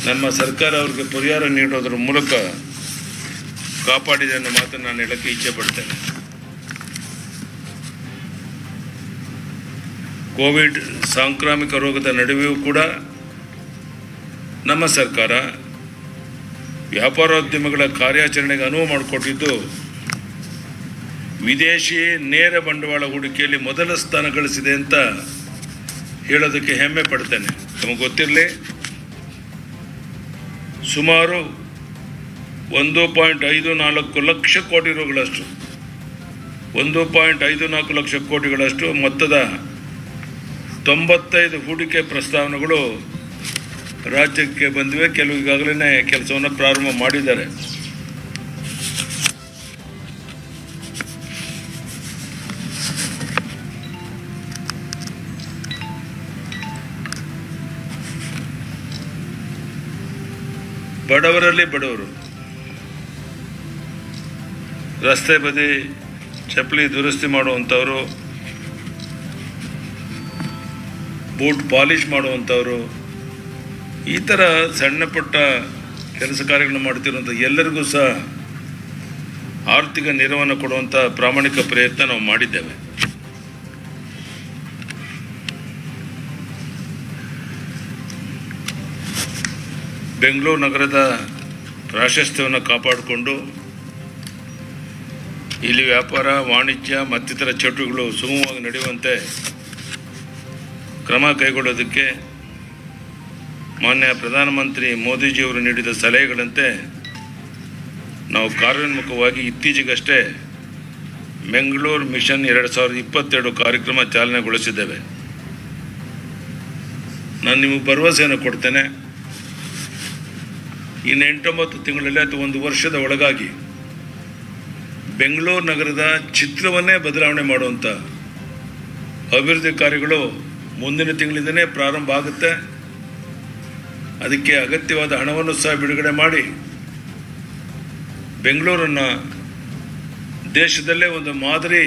ನಮ್ಮ ಸರ್ಕಾರ ಅವರಿಗೆ ಪರಿಹಾರ ನೀಡೋದರ ಮೂಲಕ ಕಾಪಾಡಿದೆ ಅನ್ನೋ ಮಾತನ್ನು ನಾನು ಹೇಳಕ್ಕೆ ಇಚ್ಛೆ ಪಡ್ತೇನೆ. ಕೋವಿಡ್ ಸಾಂಕ್ರಾಮಿಕ ರೋಗದ ನಡುವೆಯೂ ಕೂಡ ನಮ್ಮ ಸರ್ಕಾರ ವ್ಯಾಪಾರೋದ್ಯಮಗಳ ಕಾರ್ಯಾಚರಣೆಗೆ ಅನುವು ಮಾಡಿಕೊಟ್ಟಿದ್ದು ವಿದೇಶಿ ನೇರ ಬಂಡವಾಳ ಹೂಡಿಕೆಯಲ್ಲಿ ಮೊದಲ ಸ್ಥಾನ ಗಳಿಸಿದೆ ಅಂತ ಹೇಳೋದಕ್ಕೆ ಹೆಮ್ಮೆ ಪಡ್ತೇನೆ. ನಮಗೆ ಗೊತ್ತಿರಲಿ, ಸುಮಾರು 1.54 ಲಕ್ಷ ಕೋಟಿ ರೂಗಳಷ್ಟು 1.54 ಲಕ್ಷ ಕೋಟಿಗಳಷ್ಟು ಮೊತ್ತದ 95 ಹೂಡಿಕೆ ಪ್ರಸ್ತಾವನೆಗಳು ರಾಜ್ಯಕ್ಕೆ ಬಂದಿವೆ. ಕೆಲವು ಈಗಾಗಲೇ ಕೆಲಸವನ್ನು ಪ್ರಾರಂಭ ಮಾಡಿದ್ದಾರೆ. ಬಡವರಲ್ಲಿ ಬಡವರು, ರಸ್ತೆ ಬದಿ ಚಪ್ಪಲಿ ದುರಸ್ತಿ ಮಾಡುವಂಥವರು, ಬೂಟ್ ಪಾಲಿಷ್ ಮಾಡುವಂಥವರು, ಈ ಥರ ಸಣ್ಣ ಪುಟ್ಟ ಕೆಲಸ ಕಾರ್ಯಗಳನ್ನು ಮಾಡ್ತಿರುವಂಥ ಎಲ್ಲರಿಗೂ ಸಹ ಆರ್ಥಿಕ ನೆರವನ್ನು ಕೊಡುವಂಥ ಪ್ರಾಮಾಣಿಕ ಪ್ರಯತ್ನ ನಾವು ಮಾಡಿದ್ದೇವೆ. ಬೆಂಗಳೂರು ನಗರದ ಪ್ರಾಶಸ್ತ್ಯವನ್ನು ಕಾಪಾಡಿಕೊಂಡು ಇಲ್ಲಿ ವ್ಯಾಪಾರ, ವಾಣಿಜ್ಯ ಮತ್ತಿತರ ಚಟುವಟಿಕೆಗಳು ಸುಗಮವಾಗಿ ನಡೆಯುವಂತೆ ಕ್ರಮ ಕೈಗೊಳ್ಳೋದಕ್ಕೆ ಮಾನ್ಯ ಪ್ರಧಾನಮಂತ್ರಿ ಮೋದಿಜಿಯವರು ನೀಡಿದ ಸಲಹೆಗಳಂತೆ ನಾವು ಕಾರ್ಯೋನ್ಮುಖವಾಗಿ ಇತ್ತೀಚೆಗಷ್ಟೇ ಬೆಂಗಳೂರು ಮಿಷನ್ 2022 ಕಾರ್ಯಕ್ರಮ ಚಾಲನೆಗೊಳಿಸಿದ್ದೇವೆ. ನಾನು ನಿಮಗೆ ಭರವಸೆಯನ್ನು ಕೊಡ್ತೇನೆ, ಇನ್ನು 8-9 ತಿಂಗಳಲ್ಲಿ ಅಥವಾ 1 ವರ್ಷದ ಒಳಗಾಗಿ ಬೆಂಗಳೂರು ನಗರದ ಚಿತ್ರವನ್ನೇ ಬದಲಾವಣೆ ಮಾಡುವಂಥ ಅಭಿವೃದ್ಧಿ ಕಾರ್ಯಗಳು ಮುಂದಿನ ತಿಂಗಳಿಂದಲೇ ಪ್ರಾರಂಭ ಆಗುತ್ತೆ. ಅದಕ್ಕೆ ಅಗತ್ಯವಾದ ಹಣವನ್ನು ಸಹ ಬಿಡುಗಡೆ ಮಾಡಿ ಬೆಂಗಳೂರನ್ನು ದೇಶದಲ್ಲೇ ಒಂದು ಮಾದರಿ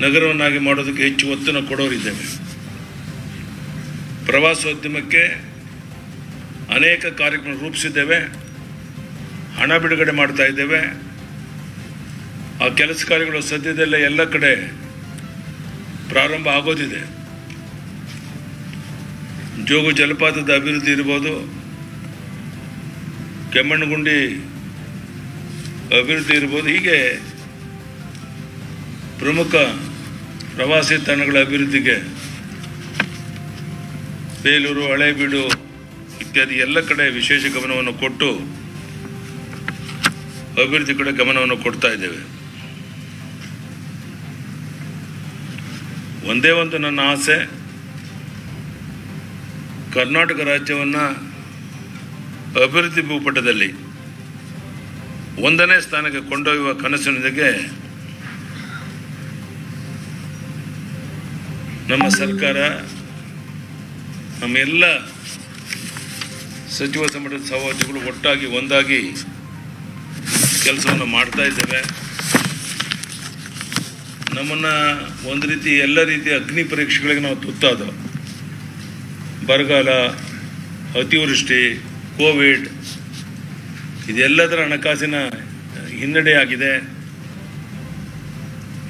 ನಗರವನ್ನಾಗಿ ಮಾಡೋದಕ್ಕೆ ಹೆಚ್ಚು ಒತ್ತನ್ನು ಕೊಡೋರಿದ್ದೇವೆ. ಪ್ರವಾಸೋದ್ಯಮಕ್ಕೆ ಅನೇಕ ಕಾರ್ಯಕ್ರಮ ರೂಪಿಸಿದ್ದೇವೆ, ಹಣ ಬಿಡುಗಡೆ ಮಾಡ್ತಾ ಇದ್ದೇವೆ. ಆ ಕೆಲಸ ಕಾರ್ಯಗಳು ಸದ್ಯದಲ್ಲೇ ಎಲ್ಲ ಕಡೆ ಪ್ರಾರಂಭ ಆಗೋದಿದೆ. ಜೋಗು ಜಲಪಾತದ ಅಭಿವೃದ್ಧಿ ಇರ್ಬೋದು, ಕೆಮ್ಮಣ್ಣಗುಂಡಿ ಅಭಿವೃದ್ಧಿ ಇರ್ಬೋದು, ಹೀಗೆ ಪ್ರಮುಖ ಪ್ರವಾಸಿ ತಾಣಗಳ ಅಭಿವೃದ್ಧಿಗೆ ಬೇಲೂರು, ಹಳೇಬೀಡು ಇತ್ಯಾದಿ ಎಲ್ಲ ಕಡೆ ವಿಶೇಷ ಗಮನವನ್ನು ಕೊಟ್ಟು ಅಭಿವೃದ್ಧಿ ಕಡೆ ಗಮನವನ್ನು ಕೊಡ್ತಾ ಇದ್ದೇವೆ. ಒಂದೇ ಒಂದು ನನ್ನ ಆಸೆ, ಕರ್ನಾಟಕ ರಾಜ್ಯವನ್ನು ಅಭಿವೃದ್ಧಿ ಭೂಪಟದಲ್ಲಿ 1ನೇ ಸ್ಥಾನಕ್ಕೆ ಕೊಂಡೊಯ್ಯುವ ಕನಸಿನೊಂದಿಗೆ ನಮ್ಮ ಸರ್ಕಾರ, ನಮ್ಮೆಲ್ಲ ಸಚಿವ ಸಂಪುಟದ ಸಹೋದ್ಯೋಗಿಗಳು ಒಟ್ಟಾಗಿ ಒಂದಾಗಿ ಕೆಲಸವನ್ನು ಮಾಡ್ತಾ ಇದ್ದೇವೆ. ನಮ್ಮನ್ನು ಒಂದು ರೀತಿ ಎಲ್ಲ ರೀತಿಯ ಅಗ್ನಿ ಪರೀಕ್ಷೆಗಳಿಗೆ ನಾವು ತುತ್ತಾದ ಬರಗಾಲ, ಅತಿವೃಷ್ಟಿ, ಕೋವಿಡ್, ಇದೆಲ್ಲದರ ಹಣಕಾಸಿನ ಹಿನ್ನಡೆ ಆಗಿದೆ.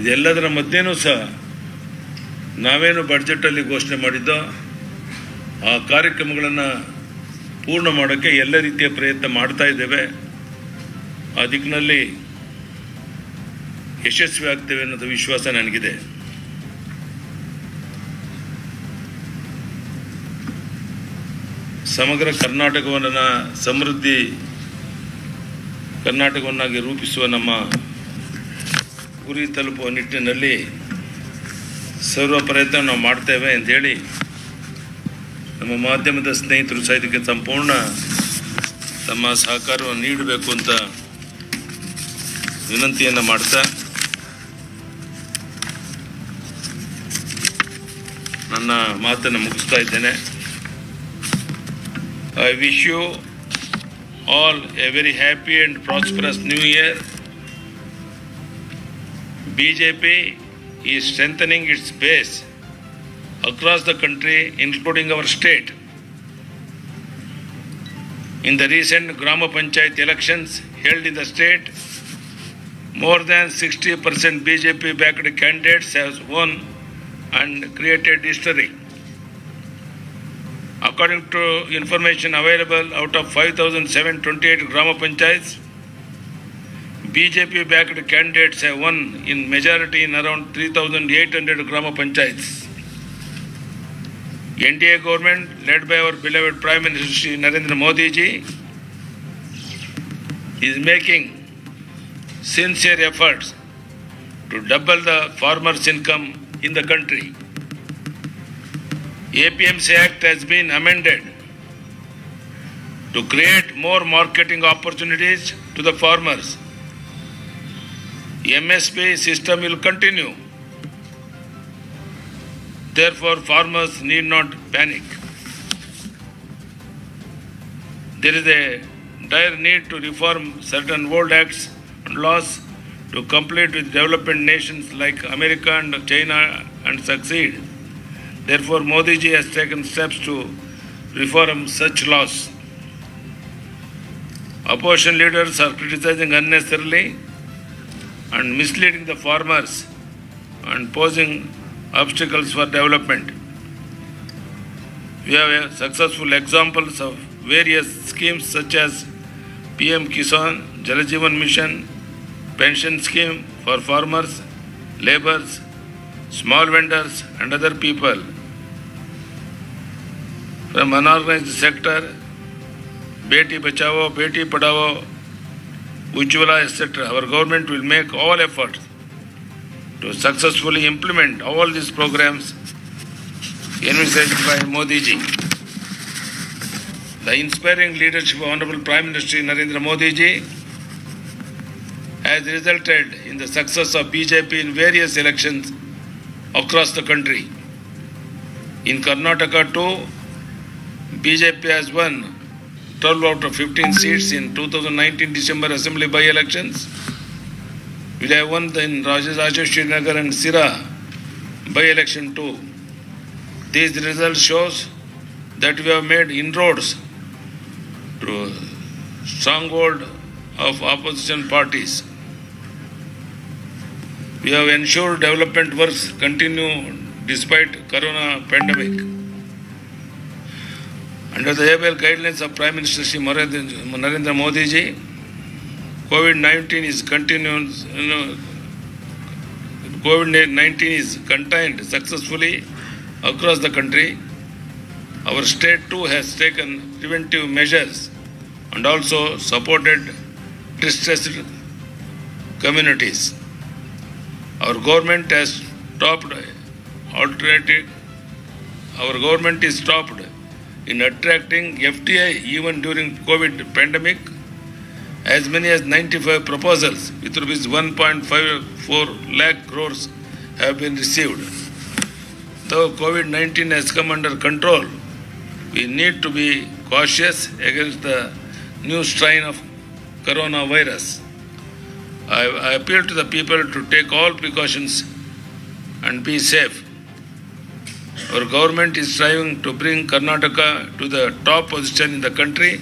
ಇದೆಲ್ಲದರ ಮಧ್ಯೆನೂ ಸಹ ನಾವೇನು ಬಡ್ಜೆಟಲ್ಲಿ ಘೋಷಣೆ ಮಾಡಿದ್ದೋ ಆ ಕಾರ್ಯಕ್ರಮಗಳನ್ನು ಪೂರ್ಣ ಮಾಡೋಕ್ಕೆ ಎಲ್ಲ ರೀತಿಯ ಪ್ರಯತ್ನ ಮಾಡ್ತಾ ಇದ್ದೇವೆ. ಆ ದಿಕ್ಕಿನಲ್ಲಿ ಯಶಸ್ವಿ ಆಗ್ತೇವೆ ಅನ್ನೋದು ವಿಶ್ವಾಸ ನನಗಿದೆ. ಸಮಗ್ರ ಕರ್ನಾಟಕವನ್ನು ಸಮೃದ್ಧಿ ಕರ್ನಾಟಕವನ್ನಾಗಿ ರೂಪಿಸುವ ನಮ್ಮ ಗುರಿ ತಲುಪುವ ನಿಟ್ಟಿನಲ್ಲಿ ಸರ್ವ ಪ್ರಯತ್ನ ನಾವು ಮಾಡ್ತೇವೆ ಅಂತೇಳಿ ನಮ್ಮ ಮಾಧ್ಯಮದ ಸ್ನೇಹಿತರು ಸಹ ಇದಕ್ಕೆ ಸಂಪೂರ್ಣ ತಮ್ಮ ಸಹಕಾರವನ್ನು ನೀಡಬೇಕು ಅಂತ ವಿನಂತಿಯನ್ನು ಮಾಡ್ತಾ ನನ್ನ ಮಾತನ್ನು ಮುಗಿಸ್ತಾ ಇದ್ದೇನೆ. I wish you all a very happy and prosperous new year. BJP is strengthening its base across the country, including our state. In the recent Grama Panchayat elections held in the state, more than 60% BJP-backed candidates have won and created history. According to information available, out of 5,728 Grama Panchayats, BJP-backed candidates have won in majority in around 3,800 Grama Panchayats. NDA government, led by our beloved Prime Minister Shri Narendra Modi ji, is making sincere efforts to double the farmers' income in the country. APMC Act has been amended to create more marketing opportunities to the farmers. MSP system will continue. Therefore, farmers need not panic. There is a dire need to reform certain old acts and laws to compete with developing nations like America and China and succeed. Therefore, Modi ji has taken steps to reform such laws. Opposition leaders are criticizing unnecessarily and misleading the farmers and posing obstacles for development. We have successful examples of various schemes such as PM Kisan, Jal Jeevan Mission, pension scheme for farmers, laborers, small vendors and other people. From unorganized sector, Beti Bachao, Beti Padhao, Ujjwala, etc. Our government will make all efforts to successfully implement all these programs envisaged by Modi ji. The inspiring leadership of Honorable Prime Minister Narendra Modi ji has resulted in the success of BJP in various elections across the country. In Karnataka too, BJP has won 12 out of 15 seats in 2019 December Assembly by-elections. We have won in Rajasthan, Nagar and Sira by-election too. These results shows that we have made inroads to stronghold of opposition parties. We have ensured development works continue despite Corona pandemic. Under the able guidelines of Prime Minister Shri Narendra Modi ji, COVID-19 is continued. COVID-19 is contained successfully across the country. Our state too has taken preventive measures and also supported distressed communities. Our government has stopped in attracting FDI even during COVID pandemic. As many as 95 proposals with rupees 1.54 lakh crores have been received. Though COVID-19 has come under control, we need to be cautious against the new strain of coronavirus. I appeal to the people to take all precautions and be safe. Our government is striving to bring Karnataka to the top position in the country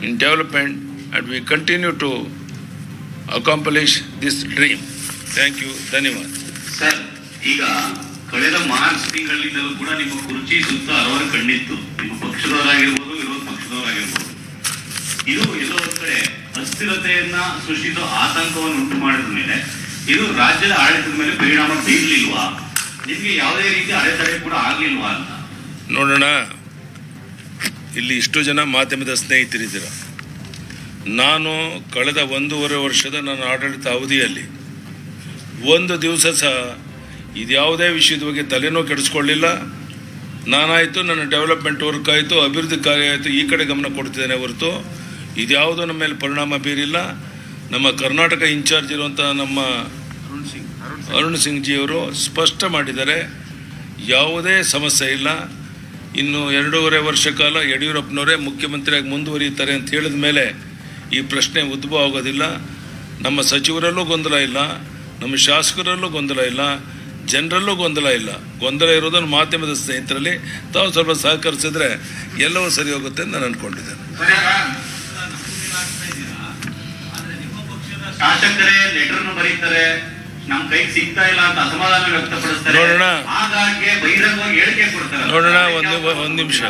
in development, and we continue to accomplish this dream. Thank you. Dhanyavad. Sir, ಈಗ ಕಳೆದ March ತಿಂಗಳಿಂದಲೂ ಕೂಡ ನಿಮ್ಮ ಕುರ್ಚಿ ಸುತ್ತ ಹಲವಾರು ಕಣ್ಣಿತ್ತು. ನಿಮ್ಮ ಪಕ್ಷದವರಾಗಿರ್ಬೋದು, ವಿರೋಧ ಪಕ್ಷದವರಾಗಿರ್ಬೋದು. ಇದು ಎಲ್ಲೋ ಒಂದು ಕಡೆ ಅಸ್ಥಿರತೆಯನ್ನ ಸೃಷ್ಟಿಸುವ ಆತಂಕವನ್ನು ಉಂಟು ಮಾಡಿದ ಮೇಲೆ ಇದು ರಾಜ್ಯದ ಆಡಳಿತದ ಮೇಲೆ ಪರಿಣಾಮ ಬೀರಲಿಲ್ವಾ? ನಿಮಗೆ ಯಾವುದೇ ರೀತಿ ಅಡೆತಡೆ ಕೂಡ ಆಗಲಿಲ್ವಾ ಅಂತ ನೋಡೋಣ. ಇಲ್ಲಿ ಇಷ್ಟು ಜನ ಮಾಧ್ಯಮದ ಸ್ನೇಹಿತರಿದ್ದೀರ. ನಾನು ಕಳೆದ 1.5 ವರ್ಷದ ನನ್ನ ಆಡಳಿತ ಅವಧಿಯಲ್ಲಿ ಒಂದು ದಿವಸ ಸಹ ಇದ್ಯಾವುದೇ ವಿಷಯದ ಬಗ್ಗೆ ತಲೆನೂ ಕೆಡಿಸ್ಕೊಳ್ಳಿಲ್ಲ. ನಾನಾಯಿತು, ನನ್ನ ಡೆವಲಪ್ಮೆಂಟ್ ವರ್ಕ್ ಆಯಿತು, ಅಭಿವೃದ್ಧಿ ಕಾರ್ಯ ಆಯಿತು, ಈ ಕಡೆ ಗಮನ ಕೊಡ್ತಿದ್ದೇನೆ ಹೊರತು ಇದ್ಯಾವುದೂ ನಮ್ಮ ಮೇಲೆ ಪರಿಣಾಮ ಬೀರಿಲ್ಲ. ನಮ್ಮ ಕರ್ನಾಟಕ ಇನ್ಚಾರ್ಜ್ ಇರುವಂಥ ನಮ್ಮ ಅರುಣ್ ಸಿಂಗ್ ಜಿಯವರು ಸ್ಪಷ್ಟ ಮಾಡಿದ್ದಾರೆ, ಯಾವುದೇ ಸಮಸ್ಯೆ ಇಲ್ಲ. ಇನ್ನು 2.5 ವರ್ಷ ಕಾಲ ಯಡಿಯೂರಪ್ಪನವರೇ ಮುಖ್ಯಮಂತ್ರಿಯಾಗಿ ಮುಂದುವರಿಯುತ್ತಾರೆ ಅಂತ ಹೇಳಿದ ಮೇಲೆ ಈ ಪ್ರಶ್ನೆ ಉದ್ಭವ ಆಗೋದಿಲ್ಲ. ನಮ್ಮ ಸಚಿವರಲ್ಲೂ ಗೊಂದಲ ಇಲ್ಲ, ನಮ್ಮ ಶಾಸಕರಲ್ಲೂ ಗೊಂದಲ ಇಲ್ಲ. ಜನರಲ್ಲೂ ಗೊಂದಲ ಇಲ್ಲ. ಗೊಂದಲ ಇರೋದನ್ನು ಮಾಧ್ಯಮದ ಸ್ನೇಹಿತರಲ್ಲಿ ತಾವು ಸ್ವಲ್ಪ ಸಹಕರಿಸಿದ್ರೆ ಎಲ್ಲವೂ ಸರಿ ಹೋಗುತ್ತೆ ಅಂತ ನಾನು ಅನ್ಕೊಂಡಿದ್ದೇನೆ. ಶಾಸಕರೇ ಲೆಟರ್ ಬರೀತಾರೆ, ನಮ್ ಕೈ ಸಿಗ್ತಾ ಇಲ್ಲ ಅಂತ ಅಸಮಾಧಾನ ವ್ಯಕ್ತಪಡಿಸ್ತಾರೆ. ನೋಡೋಣ, ಹಾಗಾಗಿ ಬಹಿರಂಗವಾಗಿ ಹೇಳಿಕೆ ಕೊಡ್ತಾರೆ. ನೋಡೋಣ, ಒಂದು ನಿಮಿಷ.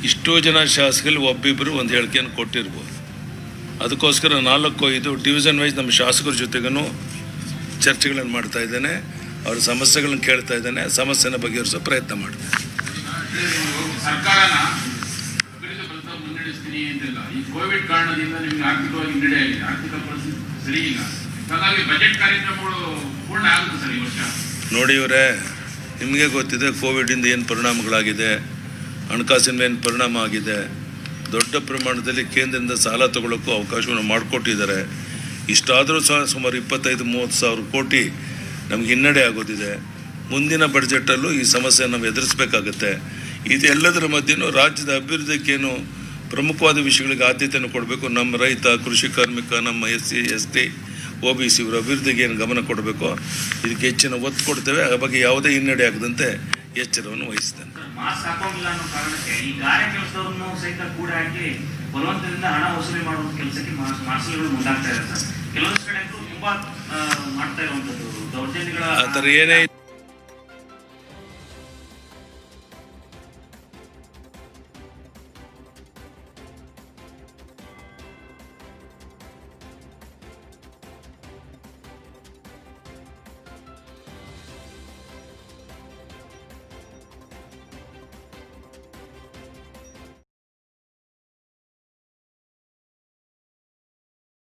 ಇಷ್ಟೋ ಜನ ಶಾಸಕರಲ್ಲಿ ಒಬ್ಬಿಬ್ಬರು ಒಂದು ಹೇಳಿಕೆಯನ್ನು ಕೊಟ್ಟಿರ್ಬೋದು. ಅದಕ್ಕೋಸ್ಕರ 4-5 ಡಿವಿಷನ್ ವೈಸ್ ನಮ್ಮ ಶಾಸಕರ ಜೊತೆಗೂ ಚರ್ಚೆಗಳನ್ನು ಮಾಡ್ತಾ ಇದ್ದೇನೆ. ಅವ್ರ ಸಮಸ್ಯೆಗಳನ್ನು ಕೇಳ್ತಾ ಇದ್ದೇನೆ. ಸಮಸ್ಯೆನ ಬಗೆಹರಿಸೋ ಪ್ರಯತ್ನ ಮಾಡ್ತೇನೆ. ಸರ್ಕಾರನ ಮುನ್ನಡೆಸ್ತೀನಿ ಅಂತೆಲ್ಲ ಈ ಕೋವಿಡ್ ಕಾರಣದಿಂದ ನಿಮ್ಗೆ ಆರ್ಥಿಕವಾಗಿ ಹಿನ್ನಡೆ ಆಗಿದೆ, ಆರ್ಥಿಕ ಪರಿಸ್ಥಿತಿ ಸರಿ ಇಲ್ಲ. ಹಾಗಾಗಿ ಬಜೆಟ್ ಕಾರ್ಯಕ್ರಮಗಳು ಪೂರ್ಣ ಆಗುತ್ತೆ ಸರ್ ಈ ವರ್ಷ. ನೋಡಿ ಇವರೇ, ನಿಮಗೆ ಗೊತ್ತಿದೆ ಕೋವಿಡಿಂದ ಏನು ಪರಿಣಾಮಗಳಾಗಿದೆ, ಹಣಕಾಸಿನ ಏನು ಪರಿಣಾಮ ಆಗಿದೆ. ದೊಡ್ಡ ಪ್ರಮಾಣದಲ್ಲಿ ಕೇಂದ್ರದಿಂದ ಸಾಲ ತಗೊಳ್ಳೋಕ್ಕೂ ಅವಕಾಶವನ್ನು ಮಾಡಿಕೊಟ್ಟಿದ್ದಾರೆ. ಇಷ್ಟಾದರೂ ಸಹ ಸುಮಾರು 25-30 ಸಾವಿರ ಕೋಟಿ ನಮ್ಗೆ ಹಿನ್ನಡೆ ಆಗೋದಿದೆ. ಮುಂದಿನ ಬಡ್ಜೆಟಲ್ಲೂ ಈ ಸಮಸ್ಯೆ ನಾವು ಎದುರಿಸಬೇಕಾಗತ್ತೆ. ಇದೆಲ್ಲದರ ಮಧ್ಯೆಯೂ ರಾಜ್ಯದ ಅಭಿವೃದ್ಧಿಗೇನು ಪ್ರಮುಖವಾದ ವಿಷಯಗಳಿಗೆ ಆದ್ಯತೆಯನ್ನು ಕೊಡಬೇಕು. ನಮ್ಮ ರೈತ, ಕೃಷಿ ಕಾರ್ಮಿಕ, ನಮ್ಮ SC ST OBC ಇವರ ಅಭಿವೃದ್ಧಿಗೆ ಏನು ಗಮನ ಕೊಡಬೇಕು, ಇದಕ್ಕೆ ಹೆಚ್ಚಿನ ಒತ್ತು ಕೊಡ್ತೇವೆ. ಆ ಬಗ್ಗೆ ಯಾವುದೇ ಹಿನ್ನಡೆ ಆಗದಂತೆ ಎಚ್ಚರವನ್ನು ವಹಿಸ್ತೇನೆ. ಮಾಸ್ಕ್ ಹಾಕೋಂಗಿಲ್ಲ ಅನ್ನೋ ಕಾರಣಕ್ಕೆ ಈ ಗಾರೆ ಕೆಲಸದವ್ರನ್ನು ಸಹಿತ ಕೂಡ ಹಾಕಿ ಬಲವಂತದಿಂದ ಹಣ ವಸೂಲಿ ಮಾಡುವಂತ ಕೆಲಸಕ್ಕೆ ಮಾರ್ಷಲ್ಗಳು ಮುಂದಾಗ್ತಾ ಇದ್ದಾರೆ ಸರ್. ಕೆಲವೊಂದು ಕಡೆ ತುಂಬಾ ಮಾಡ್ತಾ ಇರುವಂತದ್ದು ದೌರ್ಜನ್ಯಗಳ ಆ ಥರ ಏನೇ